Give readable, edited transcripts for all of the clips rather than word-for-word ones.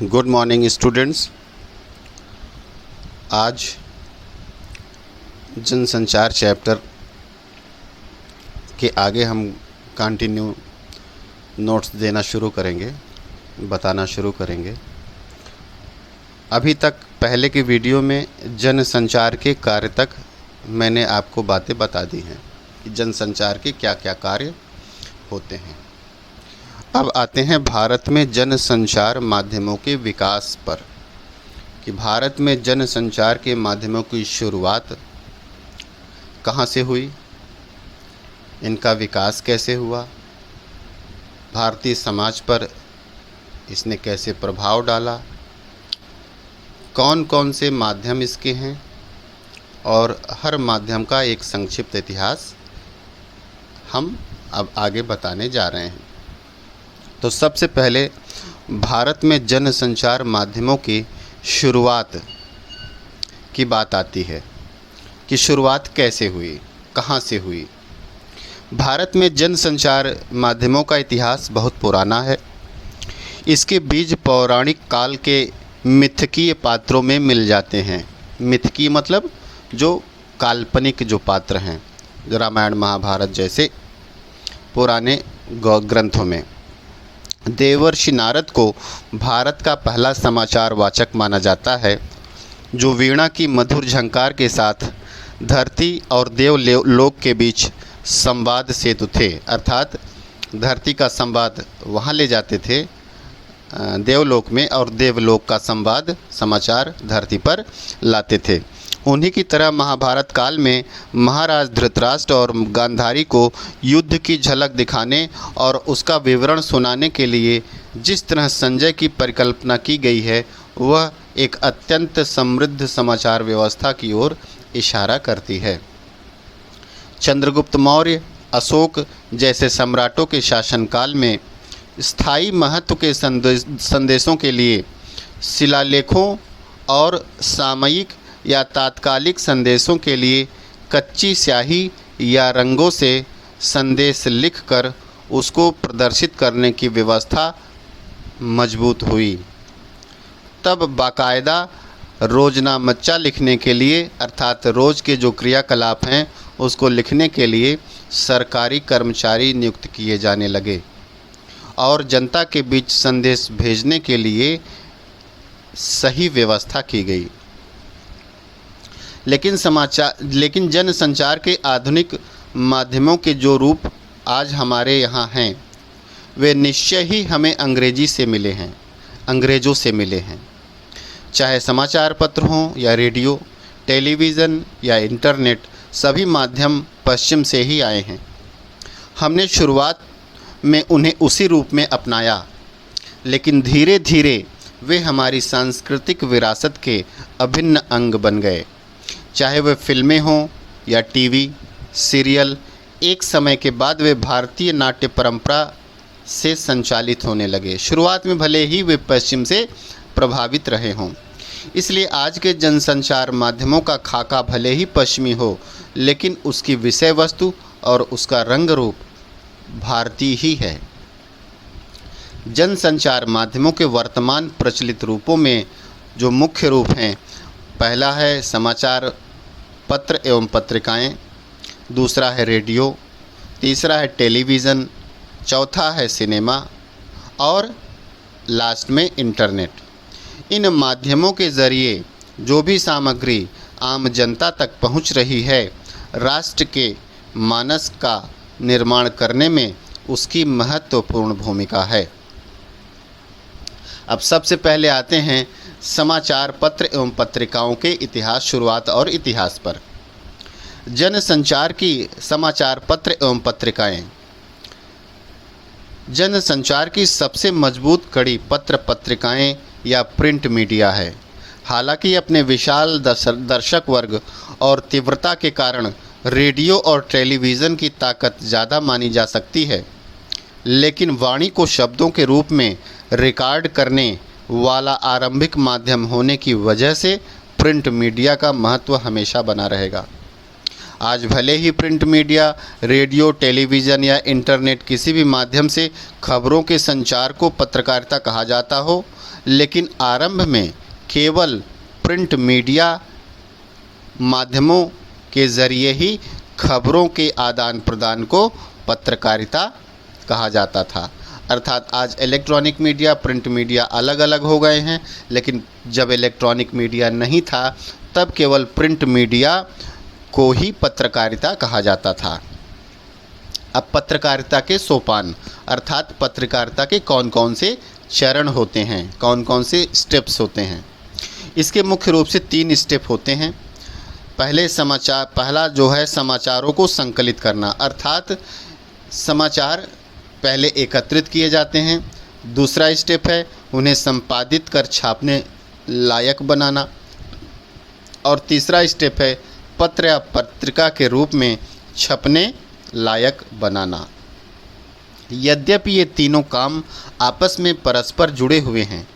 Good morning students. आज जनसंचार chapter के आगे हम कंटिन्यू नोट्स देना शुरू करेंगे, बताना शुरू करेंगे। अभी तक पहले की वीडियो में जनसंचार के कार्य तक मैंने आपको बातें बता दी हैं कि जनसंचार के क्या क्या कार्य होते हैं। अब आते हैं भारत में जनसंचार माध्यमों के विकास पर कि भारत में जनसंचार के माध्यमों की शुरुआत कहाँ से हुई, इनका विकास कैसे हुआ, भारतीय समाज पर इसने कैसे प्रभाव डाला, कौन कौन से माध्यम इसके हैं और हर माध्यम का एक संक्षिप्त इतिहास हम अब आगे बताने जा रहे हैं। तो सबसे पहले भारत में जनसंचार माध्यमों की शुरुआत की बात आती है कि शुरुआत कैसे हुई, कहाँ से हुई। भारत में जनसंचार माध्यमों का इतिहास बहुत पुराना है। इसके बीज पौराणिक काल के मिथकीय पात्रों में मिल जाते हैं। मिथकीय मतलब जो काल्पनिक जो पात्र हैं, रामायण महाभारत जैसे पुराने ग्रंथों में। देवर्षि नारद को भारत का पहला समाचार वाचक माना जाता है, जो वीणा की मधुर झंकार के साथ धरती और देवलोक के बीच संवाद सेतु थे। अर्थात धरती का संवाद वहाँ ले जाते थे देवलोक में और देवलोक का संवाद समाचार धरती पर लाते थे। उन्हीं की तरह महाभारत काल में महाराज धृतराष्ट्र और गांधारी को युद्ध की झलक दिखाने और उसका विवरण सुनाने के लिए जिस तरह संजय की परिकल्पना की गई है, वह एक अत्यंत समृद्ध समाचार व्यवस्था की ओर इशारा करती है। चंद्रगुप्त मौर्य, अशोक जैसे सम्राटों के शासनकाल में स्थायी महत्व के संदेशों के लिए शिलालेखों और सामयिक या तात्कालिक संदेशों के लिए कच्ची स्याही या रंगों से संदेश लिखकर उसको प्रदर्शित करने की व्यवस्था मजबूत हुई। तब बाकायदा रोजनामच्चा लिखने के लिए, अर्थात रोज़ के जो क्रियाकलाप हैं उसको लिखने के लिए सरकारी कर्मचारी नियुक्त किए जाने लगे और जनता के बीच संदेश भेजने के लिए सही व्यवस्था की गई। लेकिन जनसंचार के आधुनिक माध्यमों के जो रूप आज हमारे यहाँ हैं, वे निश्चय ही हमें अंग्रेज़ों से मिले हैं। चाहे समाचार पत्र हों या रेडियो, टेलीविज़न या इंटरनेट, सभी माध्यम पश्चिम से ही आए हैं। हमने शुरुआत में उन्हें उसी रूप में अपनाया, लेकिन धीरे धीरे वे हमारी सांस्कृतिक विरासत के अभिन्न अंग बन गए। चाहे वे फिल्में हों या टीवी सीरियल, एक समय के बाद वे भारतीय नाट्य परंपरा से संचालित होने लगे। शुरुआत में भले ही वे पश्चिम से प्रभावित रहे हों। इसलिए आज के जनसंचार माध्यमों का खाका भले ही पश्चिमी हो, लेकिन उसकी विषय वस्तु और उसका रंग रूप भारतीय ही है। जनसंचार माध्यमों के वर्तमान प्रचलित रूपों में जो मुख्य रूप हैं, पहला है समाचार पत्र एवं पत्रिकाएं, दूसरा है रेडियो, तीसरा है टेलीविज़न, चौथा है सिनेमा और लास्ट में इंटरनेट। इन माध्यमों के ज़रिए जो भी सामग्री आम जनता तक पहुंच रही है, राष्ट्र के मानस का निर्माण करने में उसकी महत्वपूर्ण भूमिका है। अब सबसे पहले आते हैं समाचार पत्र एवं पत्रिकाओं के इतिहास, शुरुआत और इतिहास पर। जनसंचार की समाचार पत्र एवं पत्रिकाएं। जनसंचार की सबसे मजबूत कड़ी पत्र पत्रिकाएं या प्रिंट मीडिया है। हालांकि अपने विशाल दर्शक वर्ग और तीव्रता के कारण रेडियो और टेलीविज़न की ताकत ज़्यादा मानी जा सकती है, लेकिन वाणी को शब्दों के रूप में रिकॉर्ड करने वाला आरंभिक माध्यम होने की वजह से प्रिंट मीडिया का महत्व हमेशा बना रहेगा। आज भले ही प्रिंट मीडिया, रेडियो, टेलीविज़न या इंटरनेट किसी भी माध्यम से खबरों के संचार को पत्रकारिता कहा जाता हो, लेकिन आरंभ में केवल प्रिंट मीडिया माध्यमों के ज़रिए ही खबरों के आदान प्रदान को पत्रकारिता कहा जाता था। अर्थात आज इलेक्ट्रॉनिक मीडिया, प्रिंट मीडिया अलग अलग हो गए हैं, लेकिन जब इलेक्ट्रॉनिक मीडिया नहीं था तब केवल प्रिंट मीडिया को ही पत्रकारिता कहा जाता था। अब पत्रकारिता के सोपान अर्थात पत्रकारिता के कौन कौन से चरण होते हैं, कौन कौन से स्टेप्स होते हैं। इसके मुख्य रूप से 3 स्टेप होते हैं। पहला जो है समाचारों को संकलित करना, अर्थात समाचार पहले एकत्रित किए जाते हैं। दूसरा स्टेप है उन्हें संपादित कर छापने लायक बनाना, और तीसरा स्टेप है पत्र या पत्रिका के रूप में छपने लायक बनाना। यद्यपि ये तीनों काम आपस में परस्पर जुड़े हुए हैं,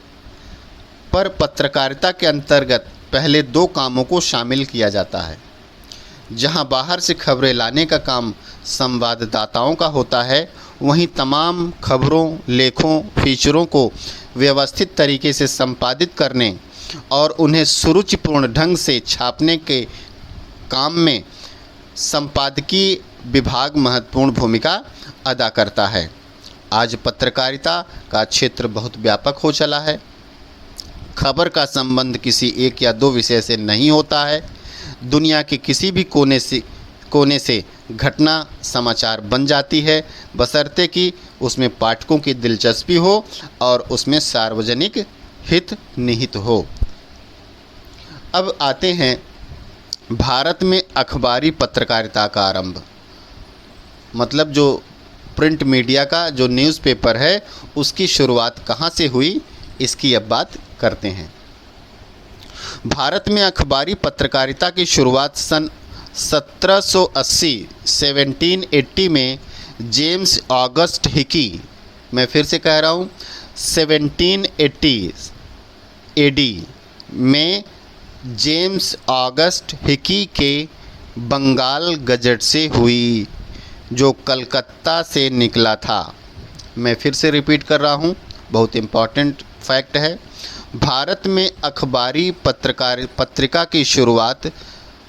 पर पत्रकारिता के अंतर्गत पहले 2 कामों को शामिल किया जाता है। जहां बाहर से खबरें लाने का काम संवाददाताओं का होता है, वहीं तमाम खबरों, लेखों, फीचरों को व्यवस्थित तरीके से संपादित करने और उन्हें सुरुचिपूर्ण ढंग से छापने के काम में संपादकीय विभाग महत्वपूर्ण भूमिका अदा करता है। आज पत्रकारिता का क्षेत्र बहुत व्यापक हो चला है। खबर का संबंध किसी एक या 2 विषय से नहीं होता है। दुनिया के किसी भी कोने से घटना समाचार बन जाती है, बशर्ते कि उसमें पाठकों की दिलचस्पी हो और उसमें सार्वजनिक हित निहित हो। अब आते हैं भारत में अखबारी पत्रकारिता का आरंभ, मतलब जो प्रिंट मीडिया का जो न्यूज़पेपर है उसकी शुरुआत कहाँ से हुई, इसकी अब बात करते हैं। भारत में अखबारी पत्रकारिता की शुरुआत सन 1780 में जेम्स ऑगस्ट हिकी, मैं फिर से कह रहा हूँ 1780 एडी में जेम्स ऑगस्ट हिकी के बंगाल गजट से हुई, जो कलकत्ता से निकला था। मैं फिर से रिपीट कर रहा हूँ, बहुत इम्पॉर्टेंट फैक्ट है। भारत में अखबारी पत्रिका की शुरुआत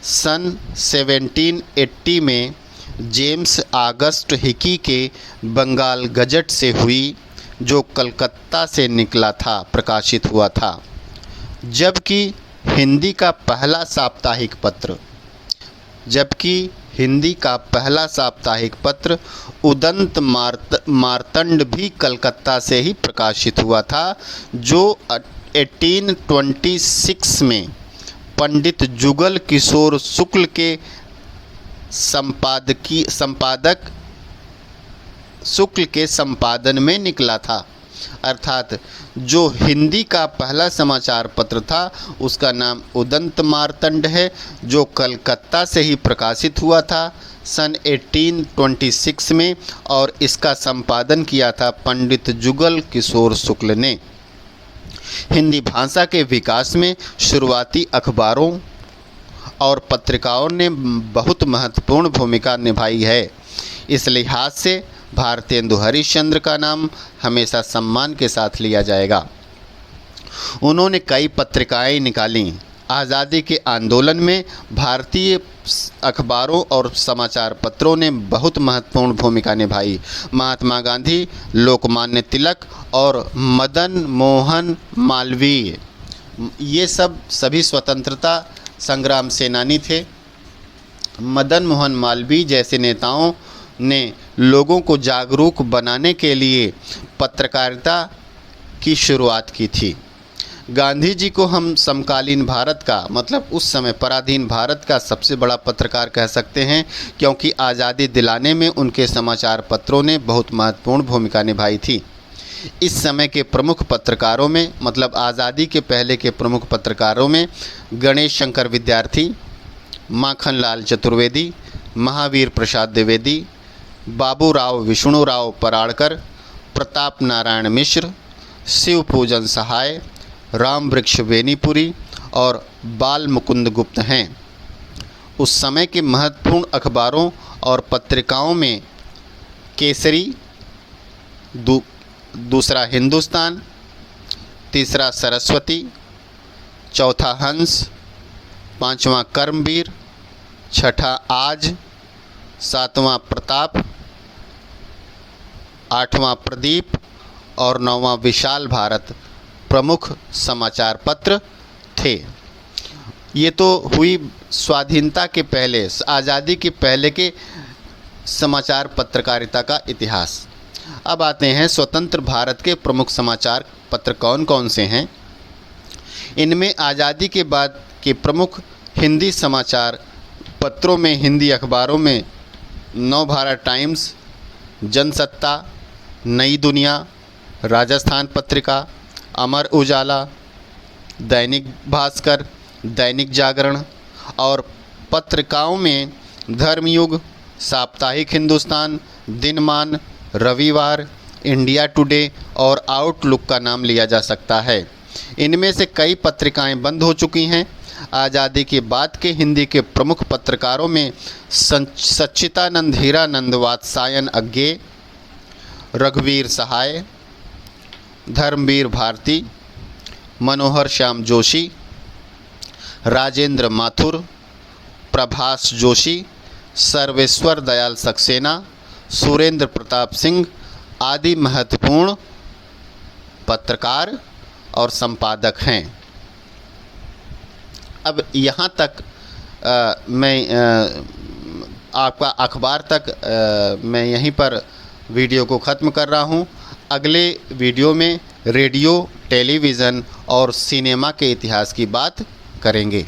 सन 1780 में जेम्स ऑगस्ट हिकी के बंगाल गजट से हुई, जो कलकत्ता से निकला था, प्रकाशित हुआ था। जबकि हिंदी का पहला साप्ताहिक पत्र उदंत मार्तंड भी कलकत्ता से ही प्रकाशित हुआ था, जो 1826 में पंडित जुगल किशोर शुक्ल के संपादन में निकला था। अर्थात जो हिंदी का पहला समाचार पत्र था उसका नाम उदंत मार्तंड है, जो कलकत्ता से ही प्रकाशित हुआ था सन 1826 में, और इसका संपादन किया था पंडित जुगल किशोर शुक्ल ने। हिंदी भाषा के विकास में शुरुआती अखबारों और पत्रिकाओं ने बहुत महत्वपूर्ण भूमिका निभाई है। इस लिहाज से भारतेंदु हरिश्चंद्र का नाम हमेशा सम्मान के साथ लिया जाएगा। उन्होंने कई पत्रिकाएं निकालीं। आज़ादी के आंदोलन में भारतीय अखबारों और समाचार पत्रों ने बहुत महत्वपूर्ण भूमिका निभाई। महात्मा गांधी, लोकमान्य तिलक और मदन मोहन मालवीय, ये सभी स्वतंत्रता संग्राम सेनानी थे। मदन मोहन मालवीय जैसे नेताओं ने लोगों को जागरूक बनाने के लिए पत्रकारिता की शुरुआत की थी। गांधी जी को हम समकालीन भारत का, मतलब उस समय पराधीन भारत का सबसे बड़ा पत्रकार कह सकते हैं, क्योंकि आज़ादी दिलाने में उनके समाचार पत्रों ने बहुत महत्वपूर्ण भूमिका निभाई थी। इस समय के प्रमुख पत्रकारों में, मतलब आज़ादी के पहले के प्रमुख पत्रकारों में गणेश शंकर विद्यार्थी, माखनलाल चतुर्वेदी, महावीर प्रसाद द्विवेदी, बाबूराव विष्णुराव पराड़कर, प्रताप नारायण मिश्र, शिव पूजन सहाय, राम वृक्ष बेनीपुरी और बाल मुकुंद गुप्त हैं। उस समय के महत्वपूर्ण अखबारों और पत्रिकाओं में केसरी, दूसरा हिंदुस्तान, तीसरा सरस्वती, चौथा हंस, पांचवा कर्मवीर, छठा आज, सातवां प्रताप, आठवां प्रदीप और नौवां विशाल भारत प्रमुख समाचार पत्र थे। ये तो हुई स्वाधीनता के पहले, आज़ादी के पहले के समाचार पत्रकारिता का इतिहास। अब आते हैं स्वतंत्र भारत के प्रमुख समाचार पत्र कौन कौन से हैं। इनमें आज़ादी के बाद के प्रमुख हिंदी समाचार पत्रों में, हिंदी अखबारों में नवभारत टाइम्स, जनसत्ता, नई दुनिया, राजस्थान पत्रिका, अमर उजाला, दैनिक भास्कर, दैनिक जागरण और पत्रिकाओं में धर्मयुग, साप्ताहिक हिंदुस्तान, दिनमान, रविवार, इंडिया टुडे और आउटलुक का नाम लिया जा सकता है। इनमें से कई पत्रिकाएं बंद हो चुकी हैं। आज़ादी के बाद के हिंदी के प्रमुख पत्रकारों में सच्चिदानंद हीरानंद वात्सायन अज्ञे, रघुवीर सहाय, धर्मवीर भारती, मनोहर श्याम जोशी, राजेंद्र माथुर, प्रभास जोशी, सर्वेश्वर दयाल सक्सेना, सुरेंद्र प्रताप सिंह आदि महत्वपूर्ण पत्रकार और संपादक हैं। अब यहाँ तक मैं आपका अखबार तक मैं यहीं पर वीडियो को ख़त्म कर रहा हूँ। अगले वीडियो में रेडियो, टेलीविज़न और सिनेमा के इतिहास की बात करेंगे।